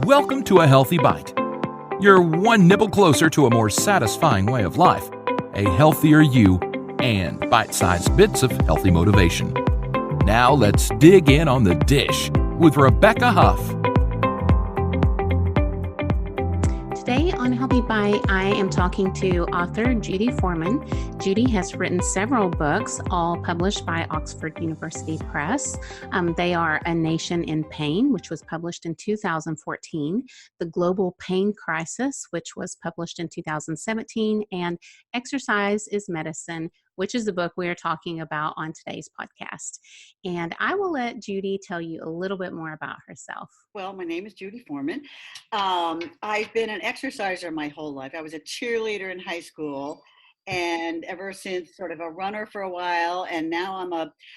Welcome to A Healthy Bite. You're one nibble closer to a more satisfying way of life, a healthier you, and bite-sized bits of healthy motivation. Now let's dig in on the dish with Rebecca Huff. Today on Healthy Bite, I am talking to author Judy Foreman. Judy has written several books, all published by Oxford University Press. They are A Nation in Pain, which was published in 2014, The Global Pain Crisis, which was published in 2017, and Exercise is Medicine, which is the book we are talking about on today's podcast. And I will let Judy tell you a little bit more about herself. Well, my name is Judy Foreman. I've been an exerciser my whole life. I was a cheerleader in high school, and ever since sort of a runner for a while, and now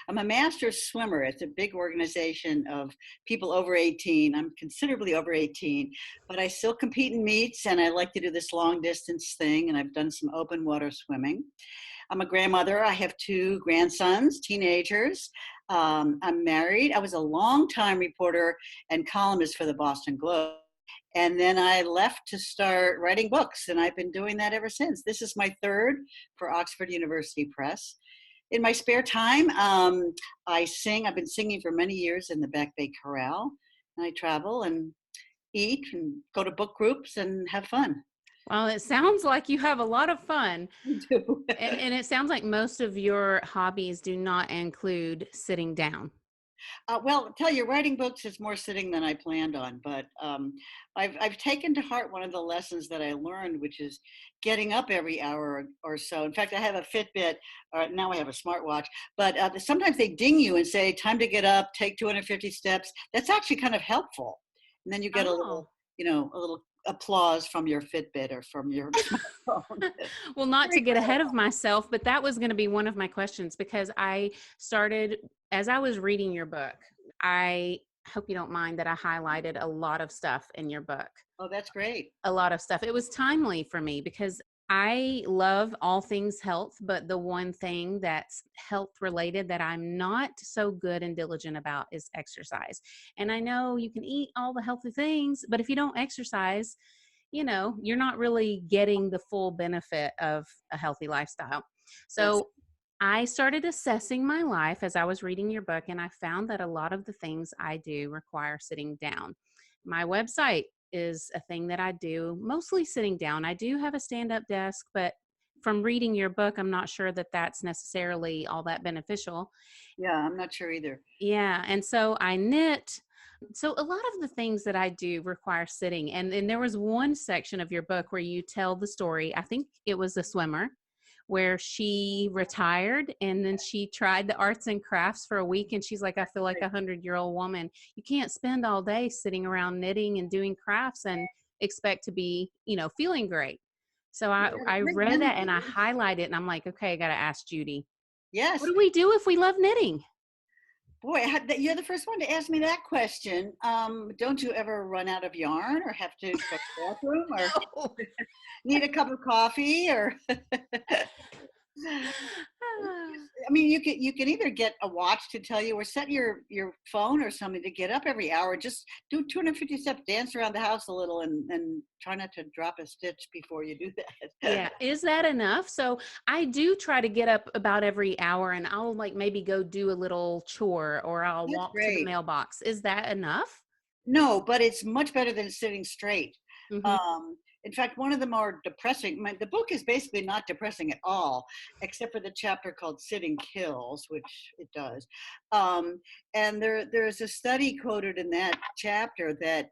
I'm a master swimmer. It's a big organization of people over 18. I'm considerably over 18, but I still compete in meets, and I like to do this long distance thing, and I've done some open water swimming. I'm a grandmother. I have two grandsons, teenagers. I'm married. I was a longtime reporter and columnist for the Boston Globe. And then I left to start writing books, and I've been doing that ever since. This is my third for Oxford University Press. In my spare time, I sing. I've been singing for many years in the Back Bay Chorale. And I travel and eat and go to book groups and have fun. Well, it sounds like you have a lot of fun. I do. And it sounds like most of your hobbies do not include sitting down. Well, I'll tell you, writing books is more sitting than I planned on, but I've taken to heart one of the lessons that I learned, which is getting up every hour or so. In fact, I have a Fitbit, or now I have a smartwatch, but sometimes they ding you and say, time to get up, take 250 steps. That's actually kind of helpful. And then you get a little applause from your Fitbit or from your smartphone. Well, not to get ahead of myself, but that was going to be one of my questions, because I started, as I was reading your book, I hope you don't mind that I highlighted a lot of stuff in your book. Oh, that's great. A lot of stuff. It was timely for me because I love all things health, but the one thing that's health related that I'm not so good and diligent about is exercise. And I know you can eat all the healthy things, but if you don't exercise, you're not really getting the full benefit of a healthy lifestyle. So I started assessing my life as I was reading your book, and I found that a lot of the things I do require sitting down. My website is a thing that I do mostly sitting down. I do have a stand-up desk, but from reading your book, I'm not sure that that's necessarily all that beneficial. Yeah, I'm not sure either. Yeah, and so I knit. So a lot of the things that I do require sitting. And there was one section of your book where you tell the story, I think it was a swimmer, where she retired and then she tried the arts and crafts for a week. And she's like, I feel like 100-year-old woman. You can't spend all day sitting around knitting and doing crafts and expect to be, feeling great. So I read that and I highlighted it and I'm like, okay, I got to ask Judy. Yes. What do we do if we love knitting? Boy, you're the first one to ask me that question. Don't you ever run out of yarn or have to go to the bathroom or need a cup of coffee or? I mean, you can either get a watch to tell you or set your phone or something to get up every hour. Just do 250 steps, dance around the house a little and try not to drop a stitch before you do that. Yeah. Is that enough? So I do try to get up about every hour and I'll maybe go do a little chore or I'll walk to the mailbox. Is that enough? No, but it's much better than sitting straight. Mm-hmm. In fact, one of the more depressing, the book is basically not depressing at all, except for the chapter called Sitting Kills, which it does. And there's a study quoted in that chapter that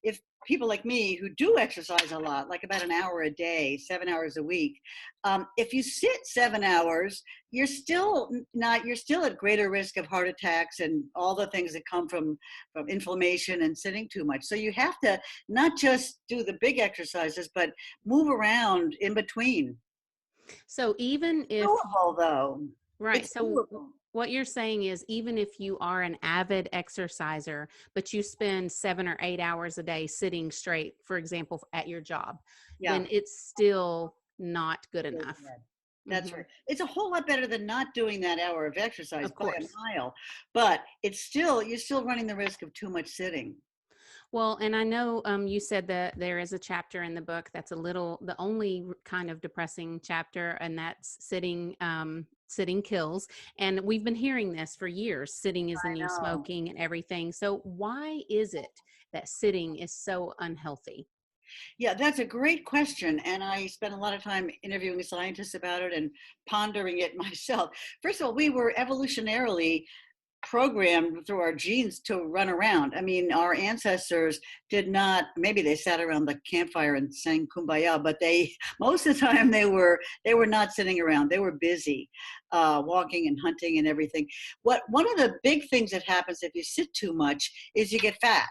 if people like me who do exercise a lot, like about an hour a day, 7 hours a week, if you sit 7 hours, you're still at greater risk of heart attacks and all the things that come from inflammation and sitting too much. So you have to not just do the big exercises, but move around in between. So even if, doable, though. right. It's So doable. what you're saying is even if you are an avid exerciser, but you spend 7 or 8 hours a day sitting straight, for example, at your job, then it's still not good enough. That's right. It's a whole lot better than not doing that hour of exercise by a mile, but you're still running the risk of too much sitting. Well, and I know you said that there is a chapter in the book that's the only kind of depressing chapter, and that's sitting. Sitting kills. And we've been hearing this for years. Sitting is the I new know. smoking and everything. So why is it that sitting is so unhealthy? Yeah, that's a great question. And I spent a lot of time interviewing scientists about it and pondering it myself. First of all, we were evolutionarily programmed through our genes to run around. I mean, our ancestors did not, maybe they sat around the campfire and sang kumbaya, but they, most of the time they were not sitting around. They were busy, walking and hunting and everything. One of the big things that happens if you sit too much is you get fat,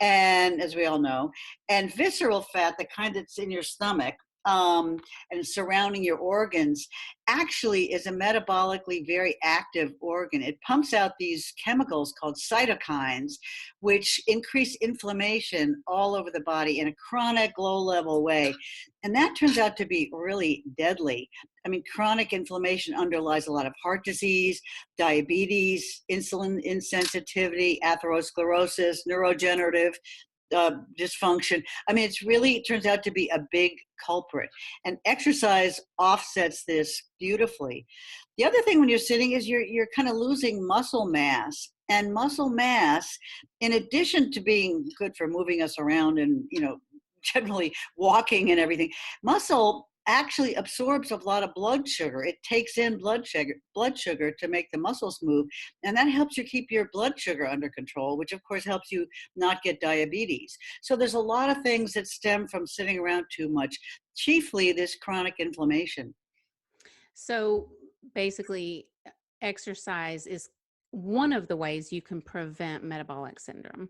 and as we all know, and visceral fat, the kind that's in your stomach, and surrounding your organs, actually is a metabolically very active organ. It pumps out these chemicals called cytokines, which increase inflammation all over the body in a chronic, low-level way. And that turns out to be really deadly. I mean, chronic inflammation underlies a lot of heart disease, diabetes, insulin insensitivity, atherosclerosis, neurodegenerative dysfunction. I mean, it turns out to be a big culprit. And exercise offsets this beautifully. The other thing when you're sitting is you're kind of losing muscle mass. And muscle mass, in addition to being good for moving us around and, generally walking and everything, muscle actually absorbs a lot of blood sugar. It takes in blood sugar to make the muscles move, and that helps you keep your blood sugar under control, which of course helps you not get diabetes. So there's a lot of things that stem from sitting around too much, chiefly this chronic inflammation. So basically, exercise is one of the ways you can prevent metabolic syndrome.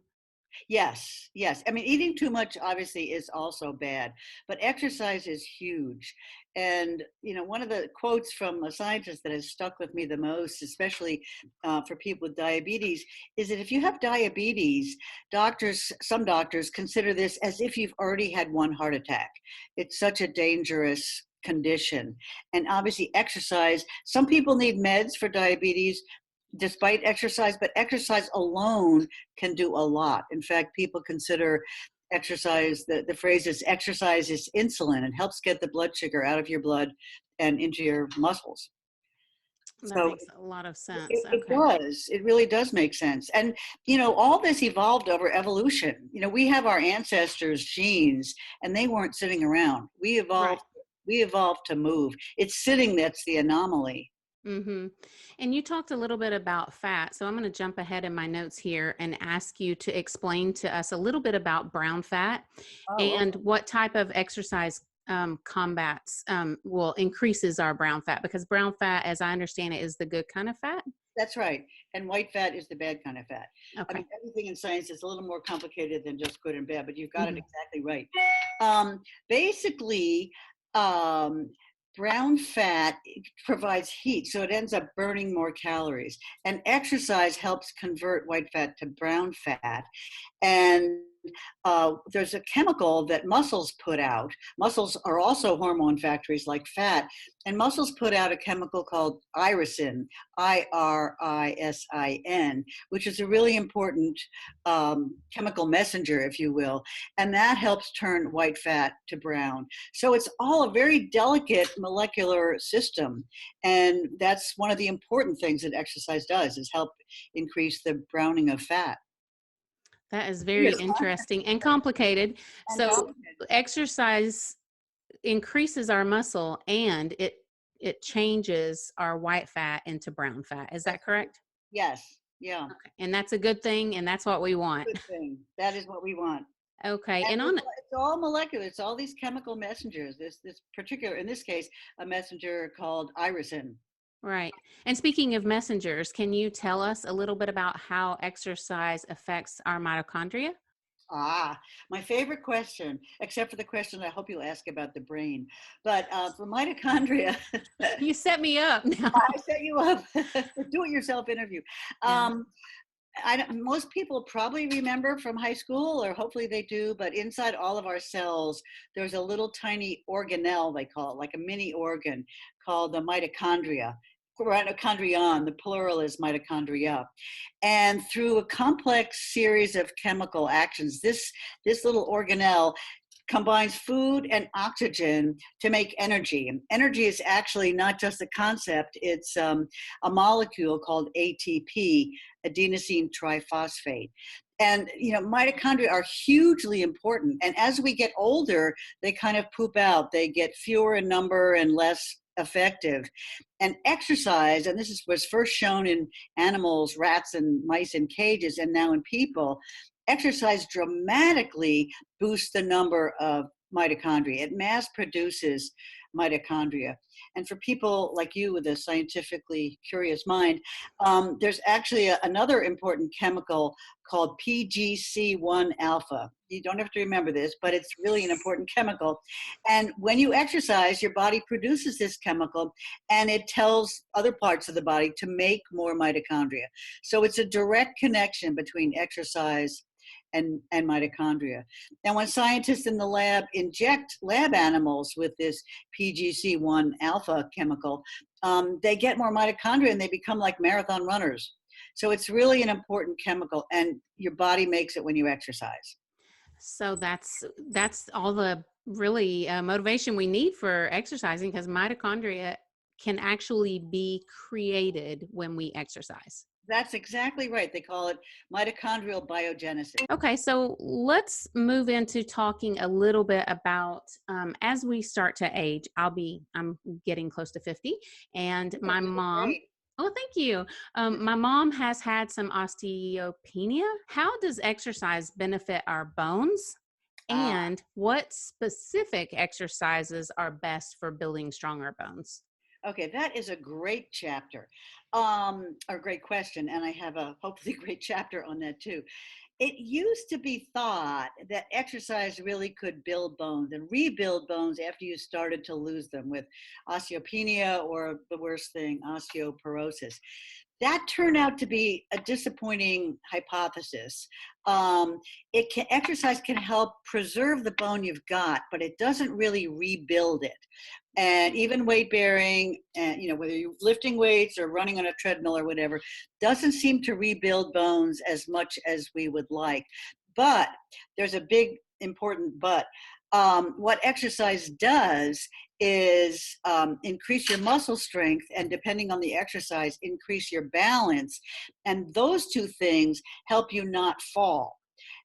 Yes, yes. I mean, eating too much obviously is also bad, but exercise is huge. And, one of the quotes from a scientist that has stuck with me the most, especially for people with diabetes, is that if you have diabetes, some doctors consider this as if you've already had one heart attack. It's such a dangerous condition. And obviously, exercise, some people need meds for diabetes despite exercise, but exercise alone can do a lot. In fact, people consider exercise, the phrase is exercise is insulin. It helps get the blood sugar out of your blood and into your muscles. That So makes a lot of sense. it Okay. does. It really does make sense. And, all this evolved over evolution. We have our ancestors' genes, and they weren't sitting around. We Right. evolved. We evolved to move. It's sitting that's the anomaly. Mm-hmm. And you talked a little bit about fat. So I'm going to jump ahead in my notes here and ask you to explain to us a little bit about brown fat Oh, and what type of exercise combats, increases our brown fat, because brown fat, as I understand it, is the good kind of fat. that's right. And white fat is the bad kind of fat. I Okay. mean, everything in science is a little more complicated than just good and bad, but you've got it Mm-hmm. exactly right. Basically, um, brown fat provides heat, so it ends up burning more calories. And exercise helps convert white fat to brown fat. And there's a chemical that muscles put out. Muscles are also hormone factories like fat, and muscles put out a chemical called irisin, irisin, which is a really important chemical messenger, if you will, and that helps turn white fat to brown. So it's all a very delicate molecular system, and that's one of the important things that exercise does, is help increase the browning of fat. That is very interesting and complicated. And So exercise increases our muscle and it changes our white fat into brown fat. Is that correct? yes, yeah, Okay. And that's a good thing, and that's what we want. good thing. That is what we want. Okay. And And it's all molecular. It's all these chemical messengers. This particular, in this case, a messenger called irisin. right. And speaking of messengers, can you tell us a little bit about how exercise affects our mitochondria? Ah, my favorite question, except for the question I hope you'll ask about the brain. But for mitochondria, You set me up now. I set you up for do-it-yourself interview. Yeah. Um, most people probably remember from high school, or hopefully they do, but inside all of our cells, there's a little tiny organelle, they call it, like a mini organ called the mitochondria. mitochondrion, the plural is mitochondria. And through a complex series of chemical actions, this little organelle combines food and oxygen to make energy. And energy is actually not just a concept, it's a molecule called ATP, adenosine triphosphate. And mitochondria are hugely important. And as we get older, they kind of poop out. They get fewer in number and less effective. And exercise, and was first shown in animals, rats and mice in cages, and now in people, exercise dramatically boosts the number of mitochondria. It mass produces mitochondria. And for people like you with a scientifically curious mind, there's actually another important chemical called PGC1 alpha. You don't have to remember this, but it's really an important chemical. And when you exercise, your body produces this chemical and it tells other parts of the body to make more mitochondria. So it's a direct connection between exercise and mitochondria. And when scientists in the lab inject lab animals with this PGC1 alpha chemical, they get more mitochondria and they become like marathon runners. So it's really an important chemical, and your body makes it when you exercise. So that's all the really motivation we need for exercising, because mitochondria can actually be created when we exercise. That's exactly right. They call it mitochondrial biogenesis. Okay, so let's move into talking a little bit about as we start to age. I'm getting close to 50, and my mom. Great. Oh, thank you. My mom has had some osteopenia. How does exercise benefit our bones? And what specific exercises are best for building stronger bones? Okay, that is a great chapter, or great question, and I have a hopefully great chapter on that too. It used to be thought that exercise really could build bones and rebuild bones after you started to lose them with osteopenia, or the worst thing, osteoporosis. That turned out to be a disappointing hypothesis. Exercise can help preserve the bone you've got, but it doesn't really rebuild it. And even weight bearing, and whether you're lifting weights or running on a treadmill or whatever, doesn't seem to rebuild bones as much as we would like. But there's a big important but. What exercise does is increase your muscle strength, and depending on the exercise, increase your balance. And those two things help you not fall,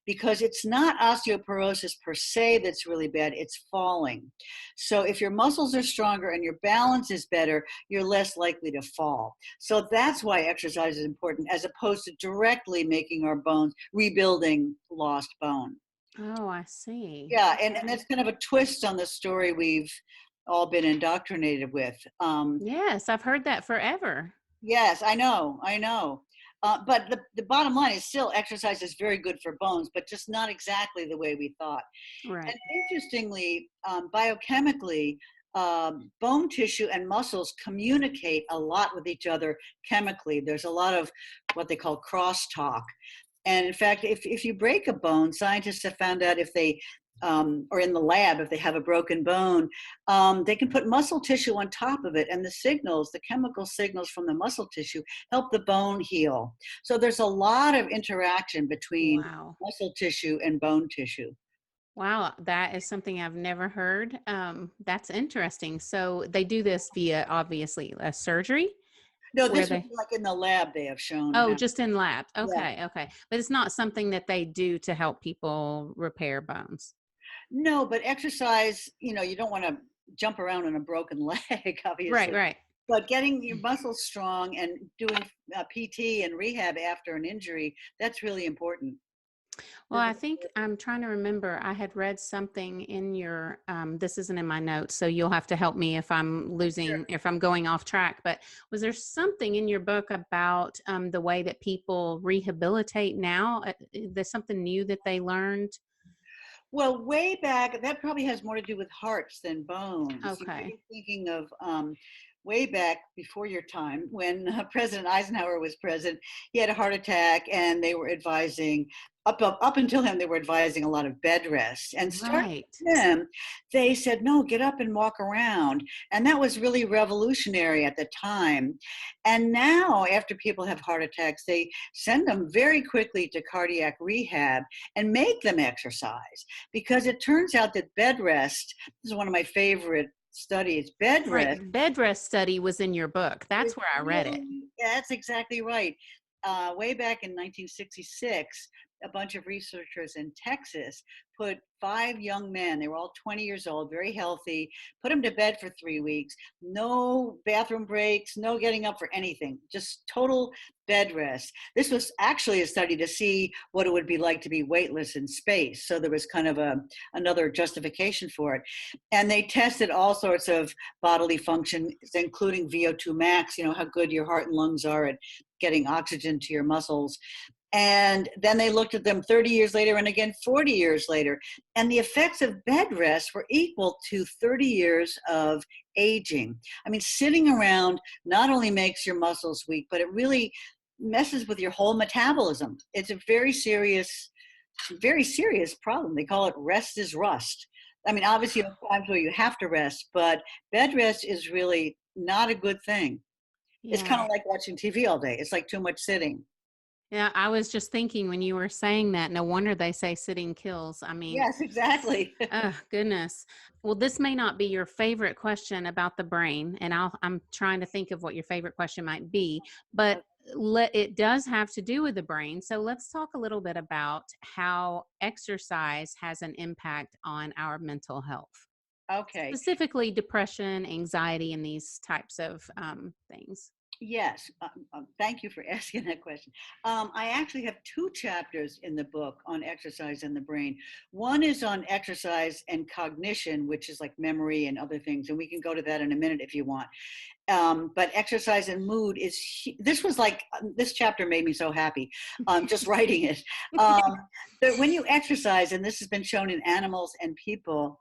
because it's not osteoporosis per se that's really bad, it's falling. So if your muscles are stronger and your balance is better, you're less likely to fall. So that's why exercise is important, as opposed to directly making our bones, rebuilding lost bone. Oh, I see. Yeah, and that's kind of a twist on the story we've all been indoctrinated with. Yes, I've heard that forever. Yes, I know. But the bottom line is still exercise is very good for bones, but just not exactly the way we thought. Right. And interestingly, biochemically, bone tissue and muscles communicate a lot with each other chemically. There's a lot of what they call crosstalk. And in fact, if you break a bone, scientists have found out if they, or in the lab, if they have a broken bone, they can put muscle tissue on top of it, and the chemical signals from the muscle tissue help the bone heal. So there's a lot of interaction between muscle tissue and bone tissue. Wow, that is something I've never heard. That's interesting. So they do this via, obviously, a surgery? No, Where this would they be like in the lab they have shown Oh, how. just in lab. Yeah. Okay. But it's not something that they do to help people repair bones. No, but exercise, you don't want to jump around on a broken leg, obviously. Right. But getting your muscles strong and doing PT and rehab after an injury, that's really important. Well, I think I'm trying to remember. I had read something in your, this isn't in my notes, so you'll have to help me if if I'm going off track. But was there something in your book about the way that people rehabilitate now? There's something new that they learned? Well, way back, that probably has more to do with hearts than bones. You might Okay. be thinking of way back before your time when President Eisenhower was president. He had a heart attack, and they were advising up until him, they were advising a lot of bed rest. And starting Right. with him, they said, no, get up and walk around. And that was really revolutionary at the time. And now, after people have heart attacks, they send them very quickly to cardiac rehab and make them exercise, because it turns out that bed rest, this is one of my favorite studies, bed Right. rest. The bed rest study was in your book. That's where I read it. Yeah, that's exactly right. Way back in 1966, a bunch of researchers in Texas put 5 young men, they were all 20 years old, very healthy, put them to bed for 3 weeks, no bathroom breaks, no getting up for anything, just total bed rest. This was actually a study to see what it would be like to be weightless in space. So there was kind of another justification for it. And they tested all sorts of bodily functions, including VO2 max, how good your heart and lungs are at getting oxygen to your muscles. And then they looked at them 30 years later and again 40 years later. And the effects of bed rest were equal to 30 years of aging. I mean, sitting around not only makes your muscles weak, but it really messes with your whole metabolism. It's a very serious problem. They call it rest is rust. I mean, obviously, there are times where you have to rest, but bed rest is really not a good thing. It's kind Yeah. of like watching TV all day. It's like too much sitting. Yeah. I was just thinking when you were saying that, no wonder they say sitting kills. I mean, Yes, exactly. oh, goodness. Well, this may not be your favorite question about the brain, and I'm trying to think of what your favorite question might be, but it does have to do with the brain. So let's talk a little bit about how exercise has an impact on our mental health, Okay. specifically depression, anxiety, and these types of things. Yes. Thank you for asking that question. I actually have 2 chapters in the book on exercise and the brain. One is on exercise and cognition, which is like memory and other things. And we can go to that in a minute if you want. But exercise and mood this chapter made me so happy just writing it. That when you exercise, and this has been shown in animals and people,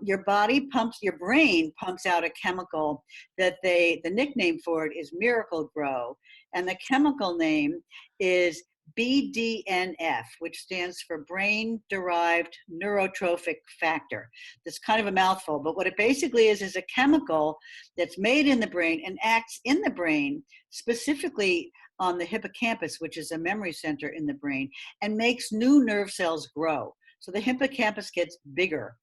your brain pumps out a chemical that the nickname for it is Miracle Grow, and the chemical name is BDNF, which stands for brain derived neurotrophic factor. That's kind of a mouthful, but what it basically is a chemical that's made in the brain and acts in the brain, specifically on the hippocampus, which is a memory center in the brain, and makes new nerve cells grow. So the hippocampus gets bigger.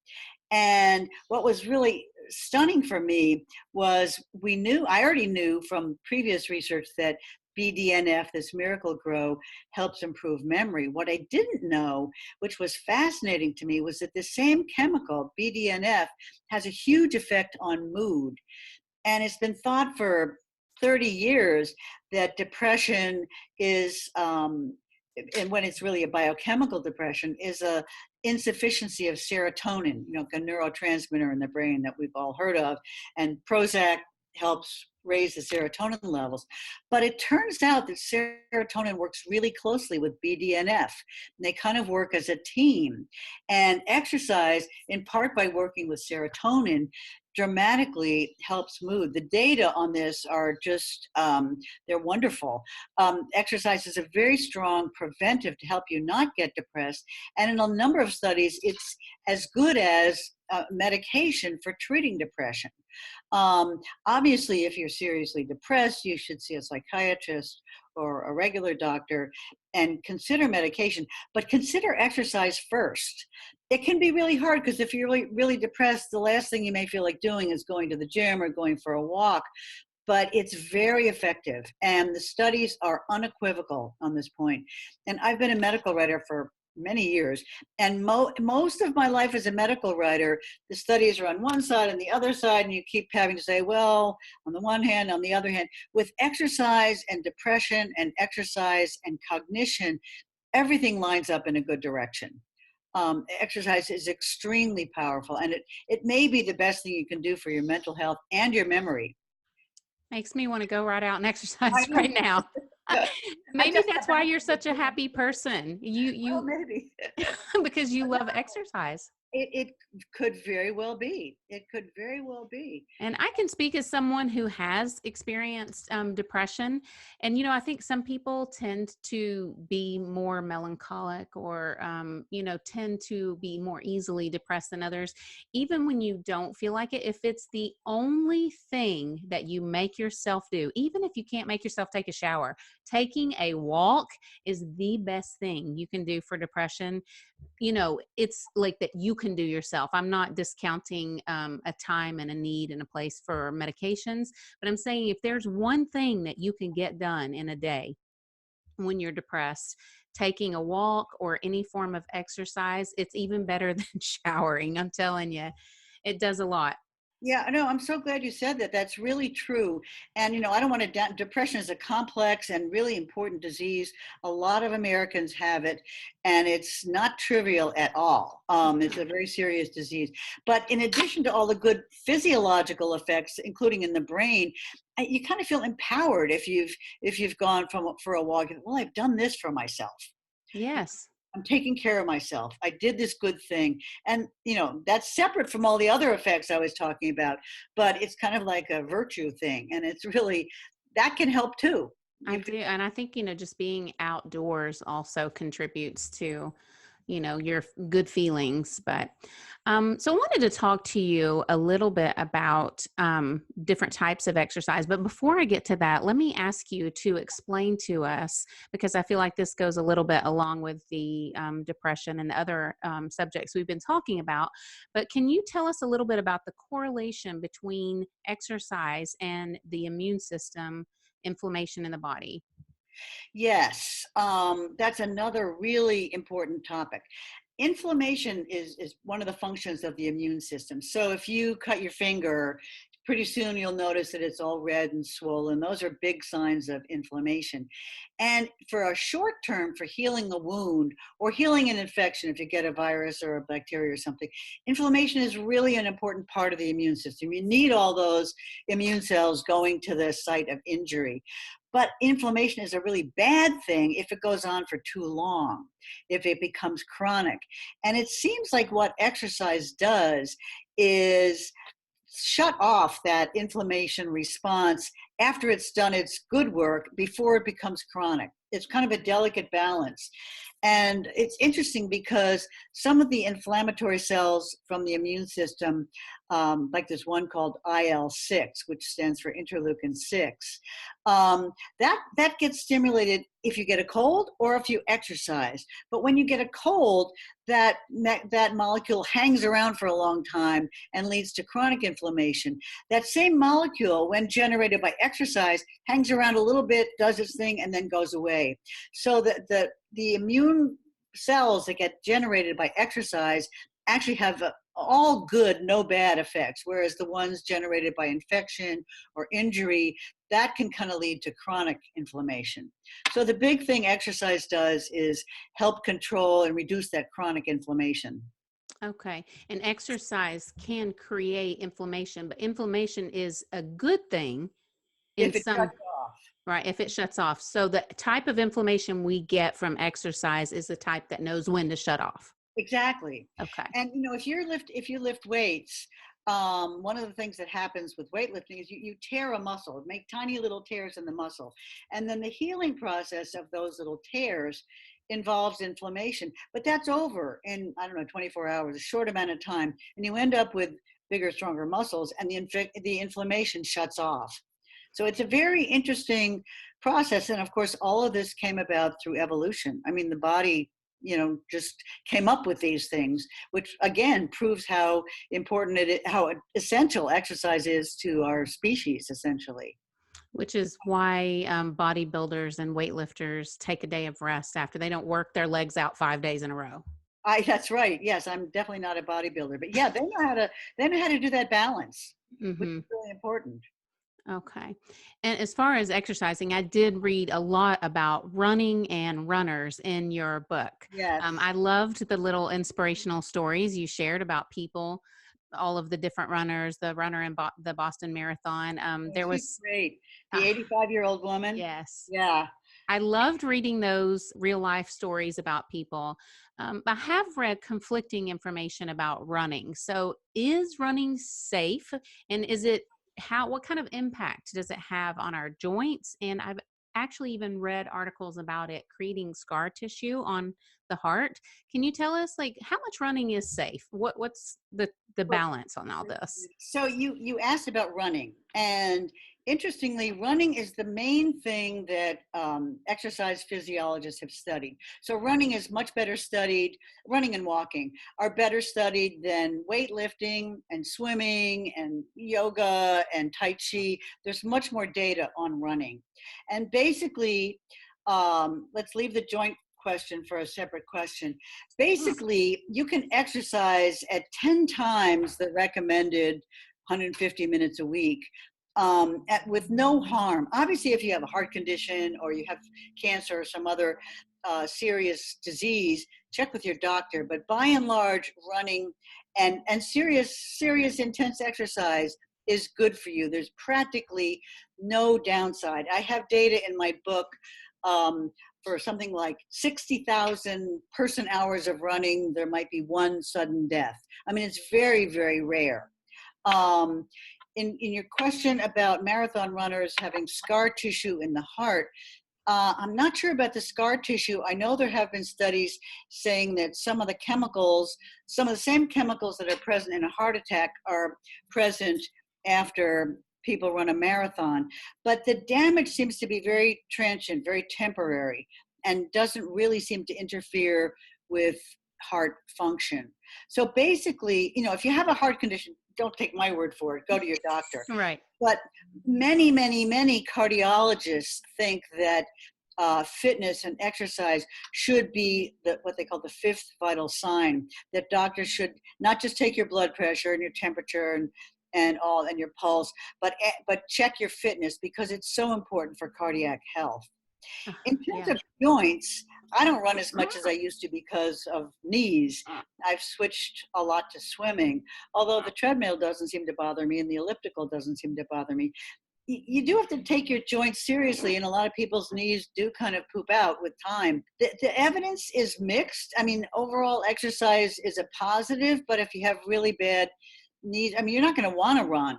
And what was really stunning for me was I already knew from previous research that BDNF, this Miracle Grow, helps improve memory. What I didn't know, which was fascinating to me, was that the same chemical, BDNF, has a huge effect on mood. And it's been thought for 30 years that depression is, and when it's really a biochemical depression, is a insufficiency of serotonin, a neurotransmitter in the brain that we've all heard of. And Prozac helps raise the serotonin levels. But it turns out that serotonin works really closely with BDNF. And they kind of work as a team. And exercise, in part by working with serotonin, dramatically helps mood. The data on this are just, they're wonderful. Exercise is a very strong preventive to help you not get depressed. And in a number of studies, it's as good as medication for treating depression. Obviously, if you're seriously depressed, you should see a psychiatrist or a regular doctor and consider medication, but consider exercise first. It can be really hard because if you're really, really depressed, the last thing you may feel like doing is going to the gym or going for a walk, but it's very effective. And the studies are unequivocal on this point. And I've been a medical writer for many years. And most of my life as a medical writer, the studies are on one side and the other side, and you keep having to say, well, on the one hand, on the other hand. With exercise and depression and exercise and cognition, everything lines up in a good direction. Exercise is extremely powerful, and it may be the best thing you can do for your mental health and your memory. Makes me want to go right out and exercise right now. Maybe that's why you're such a happy person. Well, maybe. Because you love exercise. It could very well be. It could very well be. And I can speak as someone who has experienced depression. And, you know, I think some people tend to be more melancholic or, you know, tend to be more easily depressed than others. Even when you don't feel like it, if it's the only thing that you make yourself do, even if you can't make yourself take a shower, taking a walk is the best thing you can do for depression. You know, it's like that you can do yourself. I'm not discounting a time and a need and a place for medications, but I'm saying if there's one thing that you can get done in a day when you're depressed, taking a walk or any form of exercise, it's even better than showering. I'm telling you, it does a lot. Yeah, no, I'm so glad you said that. That's really true. And, I don't want to, depression is a complex and really important disease. A lot of Americans have it, and it's not trivial at all. It's a very serious disease. But in addition to all the good physiological effects, including in the brain, you kind of feel empowered if you've gone for a walk. Well, I've done this for myself. Yes. I'm taking care of myself. I did this good thing. And, that's separate from all the other effects I was talking about, but it's kind of like a virtue thing. And it's really, that can help too. I do. And I think, you know, just being outdoors also contributes to, you know, your good feelings. But so I wanted to talk to you a little bit about different types of exercise. But before I get to that, let me ask you to explain to us, because I feel like this goes a little bit along with the depression and the other subjects we've been talking about. But can you tell us a little bit about the correlation between exercise and the immune system, inflammation in the body? Yes, that's another really important topic. Inflammation is one of the functions of the immune system. So if you cut your finger, pretty soon you'll notice that it's all red and swollen. Those are big signs of inflammation. And for a short term, for healing a wound or healing an infection, if you get a virus or a bacteria or something, inflammation is really an important part of the immune system. You need all those immune cells going to the site of injury. But inflammation is a really bad thing if it goes on for too long, if it becomes chronic. And it seems like what exercise does is shut off that inflammation response after it's done its good work before it becomes chronic. It's kind of a delicate balance. And it's interesting because some of the inflammatory cells from the immune system, like there's one called IL-6, which stands for interleukin 6, that gets stimulated if you get a cold or if you exercise. But when you get a cold, that molecule hangs around for a long time and leads to chronic inflammation. That same molecule, when generated by exercise, hangs around a little bit, does its thing, and then goes away. So the immune cells that get generated by exercise actually have all good, no bad effects, whereas the ones generated by infection or injury, that can kind of lead to chronic inflammation. So the big thing exercise does is help control and reduce that chronic inflammation. Okay. And exercise can create inflammation, but inflammation is a good thing in If it some, cuts off. right? If it shuts off. So the type of inflammation we get from exercise is the type that knows when to shut off. Exactly. Okay. And if you lift weights, one of the things that happens with weightlifting is you tear a muscle, make tiny little tears in the muscle. And then the healing process of those little tears involves inflammation. But that's over in, I don't know, 24 hours, a short amount of time. And you end up with bigger, stronger muscles, and the inflammation shuts off. So it's a very interesting process. And of course, all of this came about through evolution. I mean, the body, just came up with these things, which again proves how important how essential exercise is to our species, essentially. Which is why bodybuilders and weightlifters take a day of rest after they don't work their legs out 5 days in a row. That's right. Yes, I'm definitely not a bodybuilder, but yeah, they know how to do that balance, which Mm-hmm. is really important. Okay. And as far as exercising, I did read a lot about running and runners in your book. Yes. I loved the little inspirational stories you shared about people, all of the different runners, the runner in the Boston Marathon. Oh, There she's was, great. The uh, 85-year-old woman. yes. Yeah. I loved reading those real life stories about people. I have read conflicting information about running. So is running safe? And what kind of impact does it have on our joints? And I've actually even read articles about it creating scar tissue on the heart. Can you tell us like how much running is safe? What's the balance on all this? So you asked about running, and interestingly, running is the main thing that exercise physiologists have studied. So running is much better studied. Running and walking are better studied than weightlifting and swimming and yoga and tai chi. There's much more data on running, and basically, let's leave the joint question for a separate question. Basically, you can exercise at 10 times the recommended 150 minutes a week with no harm. Obviously, if you have a heart condition or you have cancer or some other serious disease, check with your doctor. But by and large, running and serious intense exercise is good for you. There's practically no downside. I have data in my book for something like 60,000 person hours of running, there might be one sudden death. I mean, it's very, very rare. In your question about marathon runners having scar tissue in the heart, I'm not sure about the scar tissue. I know there have been studies saying that some of the same chemicals that are present in a heart attack are present after people run a marathon, but the damage seems to be very transient, very temporary, and doesn't really seem to interfere with heart function. So basically, if you have a heart condition, don't take my word for it, go to your doctor. Right. But many, many, many cardiologists think that fitness and exercise should be what they call the fifth vital sign, that doctors should not just take your blood pressure and your temperature and your pulse, but check your fitness, because it's so important for cardiac health. In terms of joints, I don't run as much as I used to because of knees. I've switched a lot to swimming, although the treadmill doesn't seem to bother me and the elliptical doesn't seem to bother me. You do have to take your joints seriously, and a lot of people's knees do kind of poop out with time. The evidence is mixed. I mean, overall exercise is a positive, but if you have really bad knees, I mean, you're not going to want to run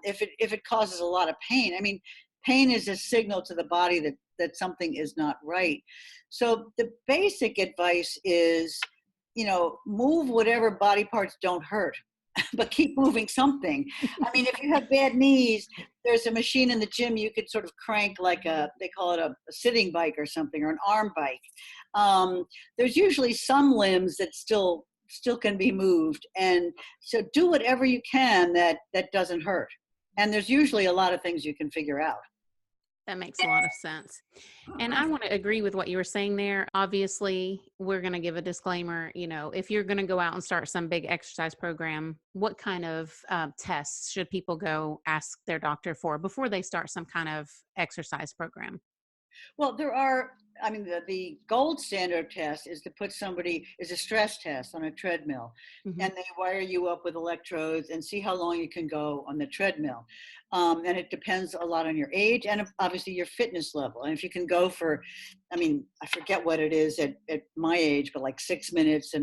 if it causes a lot of pain. I mean, pain is a signal to the body that something is not right. So the basic advice is, move whatever body parts don't hurt, but keep moving something. I mean, if you have bad knees, there's a machine in the gym you could sort of crank, like they call it a sitting bike or something, or an arm bike. There's usually some limbs that still can be moved. And so do whatever you can that doesn't hurt. And there's usually a lot of things you can figure out. That makes a lot of sense. And I want to agree with what you were saying there. Obviously, we're going to give a disclaimer. If you're going to go out and start some big exercise program, what kind of tests should people go ask their doctor for before they start some kind of exercise program? Well, the gold standard test is to put is a stress test on a treadmill. Mm-hmm. And they wire you up with electrodes and see how long you can go on the treadmill. And it depends a lot on your age and obviously your fitness level. And if you can go for, I forget what it is at my age, but like 6 minutes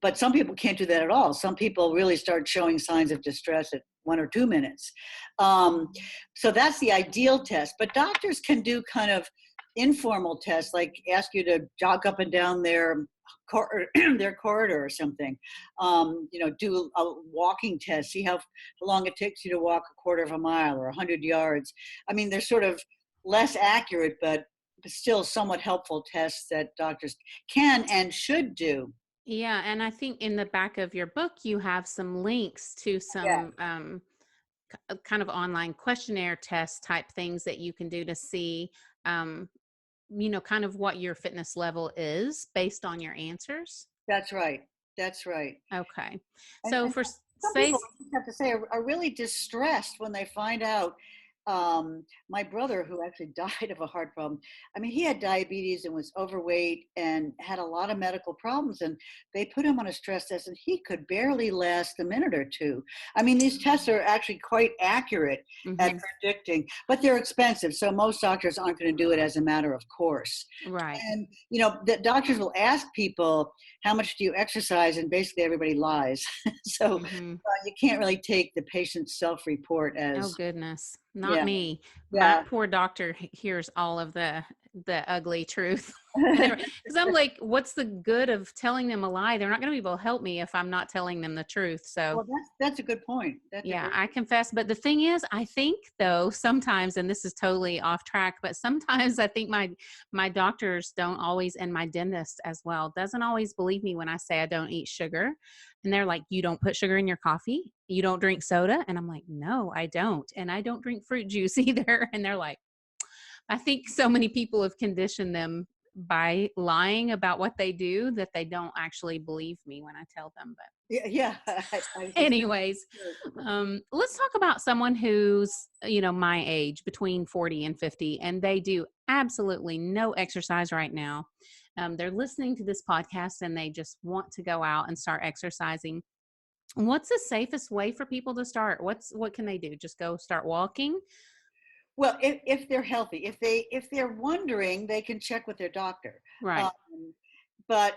but some people can't do that at all. Some people really start showing signs of distress at 1 or 2 minutes. So that's the ideal test. But doctors can do kind of informal tests, like ask you to jog up and down their corridor or something. Do a walking test, see how long it takes you to walk a quarter of a mile or 100 yards. I mean, they're sort of less accurate, but still somewhat helpful tests that doctors can and should do. Yeah, and I think in the back of your book, you have some links to some kind of online questionnaire test type things that you can do to see, kind of what your fitness level is based on your answers. That's right. Okay. And So some people, I have to say, are really distressed when they find out My brother, who actually died of a heart problem, I mean, he had diabetes and was overweight and had a lot of medical problems. And they put him on a stress test, and he could barely last a minute or two. I mean, these tests are actually quite accurate at Hmm. predicting, but they're expensive. So most doctors aren't going to do it as a matter of course. Right. And, the doctors will ask people, how much do you exercise? And basically everybody lies. So Hmm. you can't really take the patient's self-report Oh as, goodness, not yeah, me. My yeah. poor doctor hears all of the ugly truth. Whenever, because I'm like, what's the good of telling them a lie? They're not going to be able to help me if I'm not telling them the truth. So Well, that's a good point. That's a yeah, great. I confess. But the thing is, I think though sometimes, and this is totally off track, but sometimes I think my doctors don't always, and my dentist as well, doesn't always believe me when I say I don't eat sugar. And they're like, "You don't put sugar in your coffee? You don't drink soda?" And I'm like, "No, I don't. And I don't drink fruit juice either." And they're like, I think so many people have conditioned them by lying about what they do that they don't actually believe me when I tell them. But Yeah, yeah. It's anyways, true. let's talk about someone who's, my age, between 40 and 50, and they do absolutely no exercise right now. They're listening to this podcast and they just want to go out and start exercising. What's the safest way for people to start? What can they do? Just go start walking? Well, if they're healthy, if they're wondering, they can check with their doctor. Um, Right. but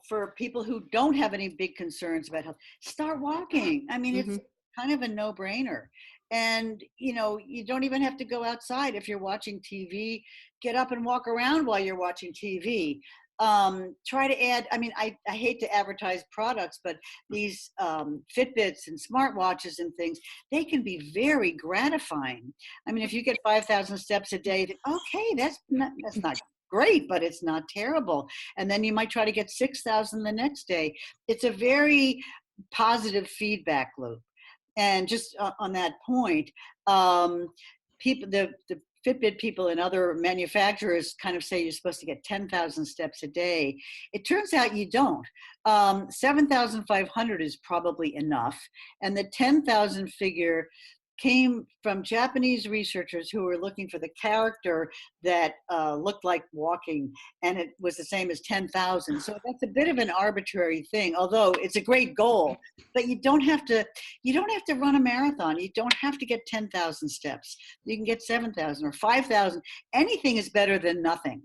for people who don't have any big concerns about health, start walking. I mean, it's Hmm. kind of a no-brainer. And you don't even have to go outside. If you're watching TV, get up and walk around while you're watching TV. Try to add, I mean, I hate to advertise products, but these Fitbits and smartwatches and things, they can be very gratifying. I mean, if you get 5,000 steps a day, okay, that's not great, but it's not terrible. And then you might try to get 6,000 the next day. It's a very positive feedback loop. And just on that point, people, the Fitbit people and other manufacturers kind of say you're supposed to get 10,000 steps a day. It turns out you don't. 7,500 is probably enough. And the 10,000 figure came from Japanese researchers who were looking for the character that looked like walking, and it was the same as 10,000. So that's a bit of an arbitrary thing, although it's a great goal. But you don't have to run a marathon. You don't have to get 10,000 steps. You can get 7,000 or 5,000. Anything is better than nothing.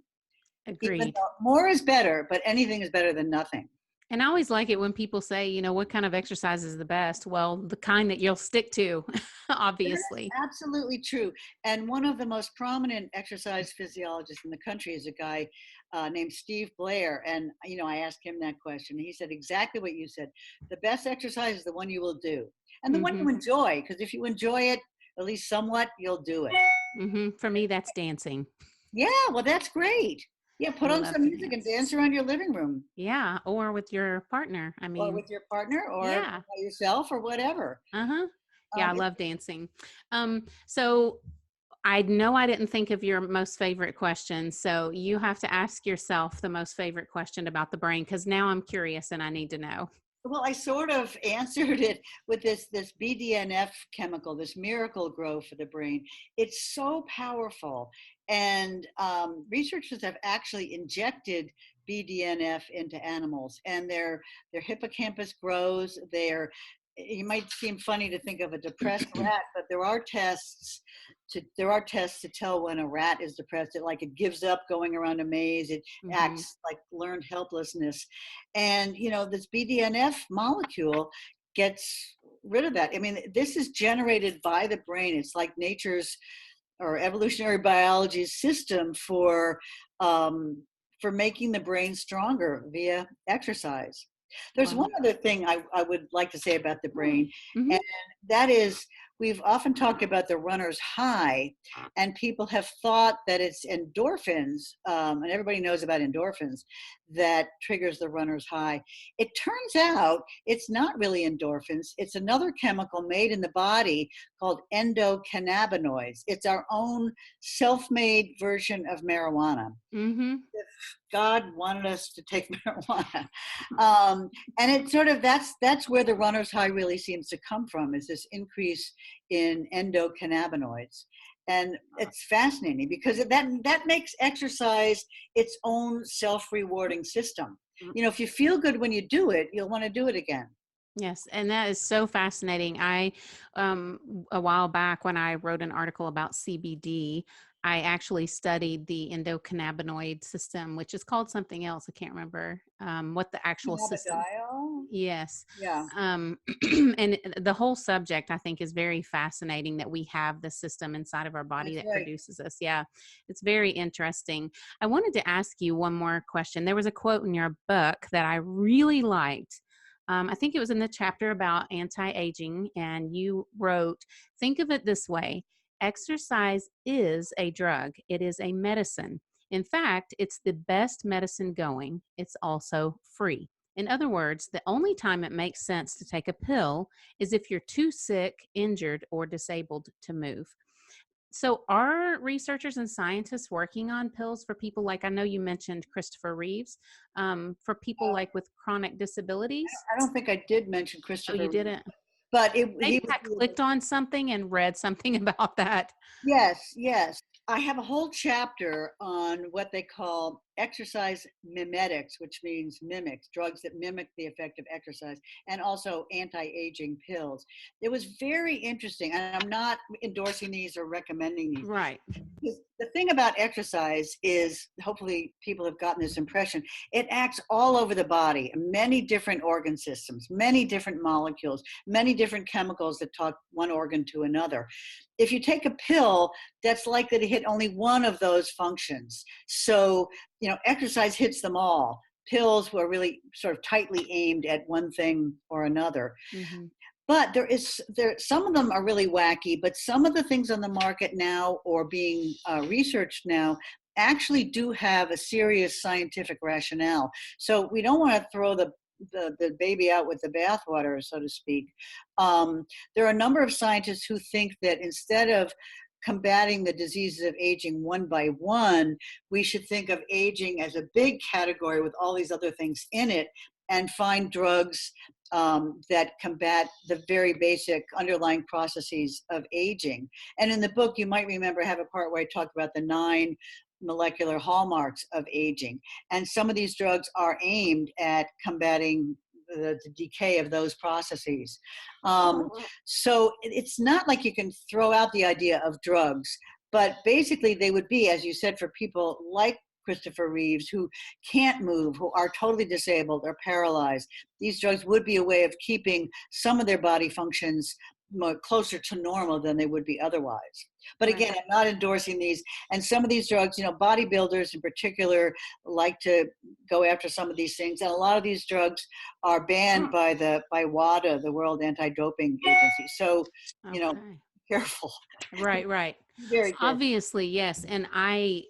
Even Agreed. though more is better, but anything is better than nothing. And I always like it when people say, what kind of exercise is the best? Well, the kind that you'll stick to, obviously. Absolutely true. And one of the most prominent exercise physiologists in the country is a guy named Steve Blair. And, I asked him that question. He said exactly what you said. The best exercise is the one you will do and the one Hmm. you enjoy, because if you enjoy it, at least somewhat, you'll do it. For me, that's dancing. Yeah, well, that's great. Yeah, I put on love some to music and dance. dance around your living room, Yeah. Or with your partner. I or mean, with your partner, or yeah. by yourself, or whatever. Uh-huh. Yeah, I It's love dancing. So I know I didn't think of your most favorite question. So you have to ask yourself the most favorite question about the brain, because now I'm curious and I need to know. Well, I sort of answered it with this BDNF chemical, this miracle grow for the brain. It's so powerful, and researchers have actually injected BDNF into animals, and their hippocampus grows. You might seem funny to think of a depressed rat, but there are tests to tell when a rat is depressed. It gives up going around a maze. It Hmm. acts like learned helplessness. And, this BDNF molecule gets rid of that. I mean, this is generated by the brain. It's like nature's or evolutionary biology's system for making the brain stronger via exercise. There's Well, one other thing I would like to say about the brain, hmm. and that is we've often talked about the runner's high, and people have thought that it's endorphins, and everybody knows about endorphins, that triggers the runner's high. It turns out it's not really endorphins. It's another chemical made in the body called endocannabinoids. It's our own self-made version of marijuana. Mm-hmm. If God wanted us to take marijuana. And it's sort of, that's where the runner's high really seems to come from, is this increase in endocannabinoids. And it's fascinating because that makes exercise its own self-rewarding system. You know, if you feel good when you do it, you'll want to do it again. Yes, and that is so fascinating. A while back when I wrote an article about CBD, I actually studied the endocannabinoid system, which is called something else. I can't remember what the actual system. Cannabidiol? Yes. Yeah, And the whole subject, I think, is very fascinating that we have the system inside of our body that's that right. produces us. Yeah, it's very interesting. I wanted to ask you one more question. There was a quote in your book that I really liked. I think it was in the chapter about anti-aging, and you wrote, think of it this way: exercise is a drug, it is a medicine. In fact, it's the best medicine going. It's also free. In other words, the only time it makes sense to take a pill is if you're too sick, injured, or disabled to move. So, are researchers and scientists working on pills for people like, I know you mentioned Christopher Reeves, for people like with chronic disabilities? I don't think I did mention Oh, you Christopher Reeve, didn't? but Maybe he was. I clicked on something and read something about that. Yes, yes. I have a whole chapter on what they call exercise mimetics, which means mimics, drugs that mimic the effect of exercise, and also anti-aging pills. It was very interesting, and I'm not endorsing these or recommending these. Right. The thing about exercise is, hopefully people have gotten this impression, it acts all over the body, many different organ systems, many different molecules, many different chemicals that talk one organ to another. If you take a pill, that's likely to hit only one of those functions. So, you know, exercise hits them all. Pills were really sort of tightly aimed at one thing or another. Mm-hmm. But some of them are really wacky, but some of the things on the market now or being researched now actually do have a serious scientific rationale. So we don't want to throw the baby out with the bathwater, so to speak. There are a number of scientists who think that instead of combating the diseases of aging one by one, we should think of aging as a big category with all these other things in it, and find drugs that combat the very basic underlying processes of aging. And in the book, you might remember, I have a part where I talk about the 9 molecular hallmarks of aging. And some of these drugs are aimed at combating the decay of those processes. So it's not like you can throw out the idea of drugs, but basically they would be, as you said, for people like Christopher Reeves, who can't move, who are totally disabled or paralyzed. These drugs would be a way of keeping some of their body functions more closer to normal than they would be otherwise. But again, I'm not endorsing these. And some of these drugs, you know, bodybuilders in particular like to go after some of these things. And a lot of these drugs are banned by WADA, the World Anti-Doping Agency. So, you know, Okay. careful. Right, right. Very careful. Obviously, yes. And I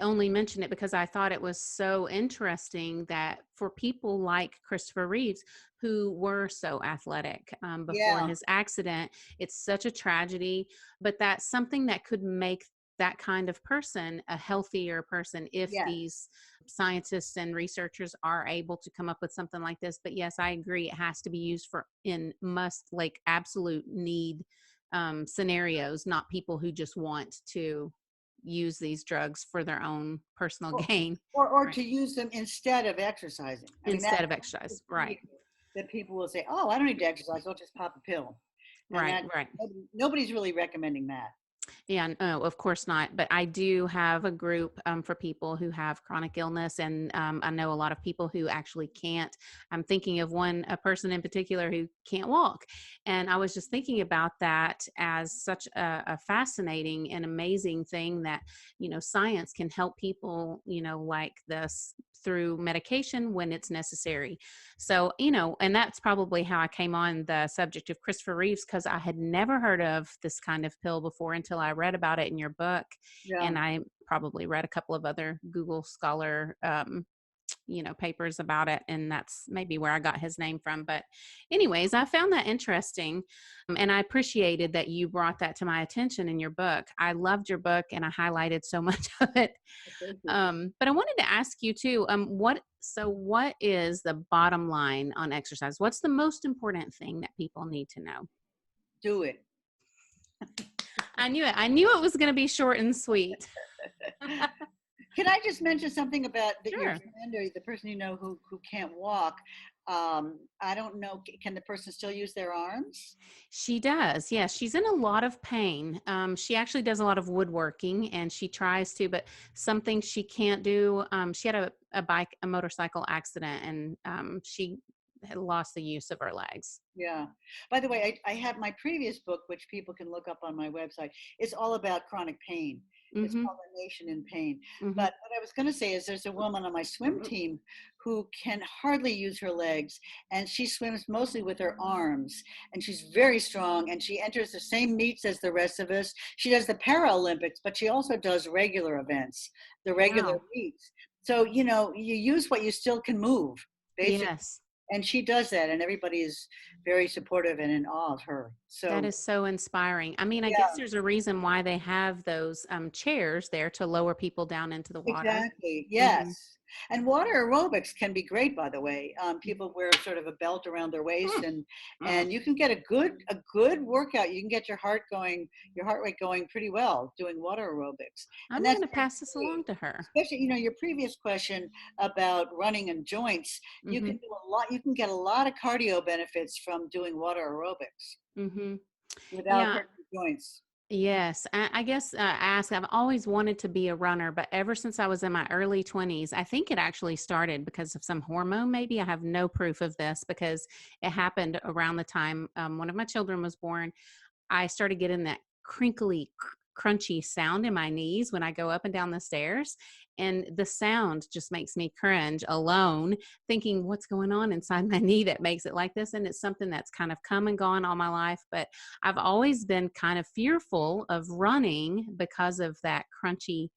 only mention it because I thought it was so interesting that for people like Christopher Reeves, who were so athletic before Yeah. his accident, it's such a tragedy, but that's something that could make that kind of person a healthier person if Yes. these scientists and researchers are able to come up with something like this. But yes, I agree, it has to be used for in must, like, absolute need scenarios, not people who just want to use these drugs for their own personal gain. Or Right. to use them instead of exercising. I mean, Instead that of exercise. Right. that people will say, "Oh, I don't need to exercise. I'll just pop a pill," and Right. Right. nobody's really recommending that. Yeah, no, of course not. But I do have a group for people who have chronic illness, and I know a lot of people who actually can't. I'm thinking of a person in particular who can't walk, and I was just thinking about that as such a fascinating and amazing thing that, you know, science can help people, you know, like this through medication when it's necessary. So, you know, and that's probably how I came on the subject of Christopher Reeves, because I had never heard of this kind of pill before until I read about it in your book. Yeah. And I probably read a couple of other Google Scholar papers about it. And that's maybe where I got his name from. But anyways, I found that interesting. And I appreciated that you brought that to my attention in your book. I loved your book and I highlighted so much of it. But I wanted to ask you too, what is the bottom line on exercise? What's the most important thing that people need to know? Do it. I knew it. I knew it was going to be short and sweet. Can I just mention something about Sure. your friend or the person who can't walk? I don't know. Can the person still use their arms? She does. Yeah, she's in a lot of pain. She actually does a lot of woodworking and she tries to, but something she can't do. She had a motorcycle accident and she had lost the use of her legs. Yeah. By the way, I have my previous book, which people can look up on my website. It's all about chronic pain. It's called A Nation in Pain. But what I was going to say is there's a woman on my swim team who can hardly use her legs, and she swims mostly with her arms, and she's very strong, and she enters the same meets as the rest of us. She does the Paralympics, but she also does regular events, the regular meets. So, you use what you still can move, basically. Yes. And she does that, and everybody is very supportive and in awe of her. So that is so inspiring. I mean, I guess there's a reason why they have those chairs there to lower people down into the water. Exactly. Yes. And water aerobics can be great, by the way. People wear sort of a belt around their waist, and you can get a good workout. You can get your heart rate going pretty well doing water aerobics. I'm going to pass this along to her. Especially, your previous question about running and joints. You can do a lot. You can get a lot of cardio benefits from doing water aerobics without hurting your joints. Yes. I guess I've always wanted to be a runner, but ever since I was in my early 20s, I think it actually started because of some hormone. Maybe I have no proof of this because it happened around the time one of my children was born. I started getting that crinkly, crunchy sound in my knees when I go up and down the stairs. And the sound just makes me cringe alone, thinking what's going on inside my knee that makes it like this. And it's something that's kind of come and gone all my life. But I've always been kind of fearful of running because of that crunchy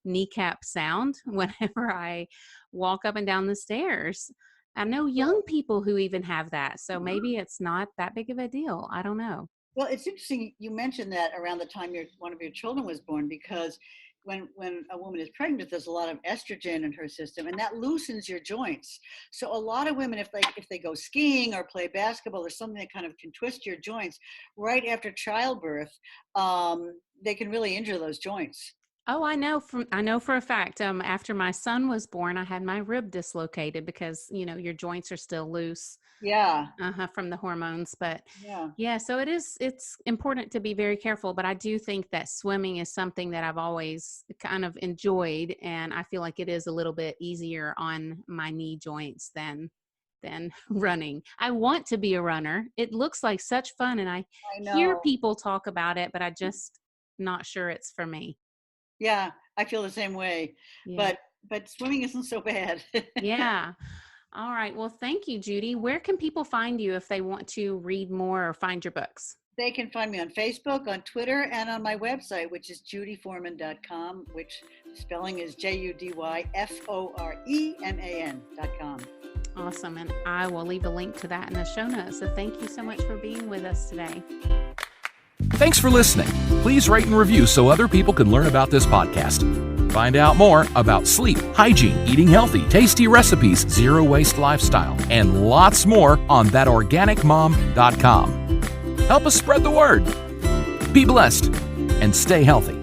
kneecap sound whenever I walk up and down the stairs. I know young people who even have that. So maybe it's not that big of a deal. I don't know. Well, it's interesting you mentioned that around the time one of your children was born, because when a woman is pregnant, there's a lot of estrogen in her system, and that loosens your joints. So a lot of women, if they go skiing or play basketball or something that kind of can twist your joints right after childbirth, they can really injure those joints. Oh, I know for a fact. After my son was born, I had my rib dislocated because, your joints are still loose. Yeah. From the hormones. But so it's important to be very careful. But I do think that swimming is something that I've always kind of enjoyed. And I feel like it is a little bit easier on my knee joints than running. I want to be a runner. It looks like such fun. And I hear people talk about it, but I just not sure it's for me. Yeah, I feel the same way, but swimming isn't so bad. Yeah. All right. Well, thank you, Judy. Where can people find you if they want to read more or find your books? They can find me on Facebook, on Twitter, and on my website, which is judyforeman.com, which spelling is JUDYFOREMAN.com. Awesome. And I will leave a link to that in the show notes. So thank you so much for being with us today. Thanks for listening. Please rate and review so other people can learn about this podcast. Find out more about sleep, hygiene, eating healthy, tasty recipes, zero-waste lifestyle, and lots more on ThatOrganicMom.com. Help us spread the word. Be blessed and stay healthy.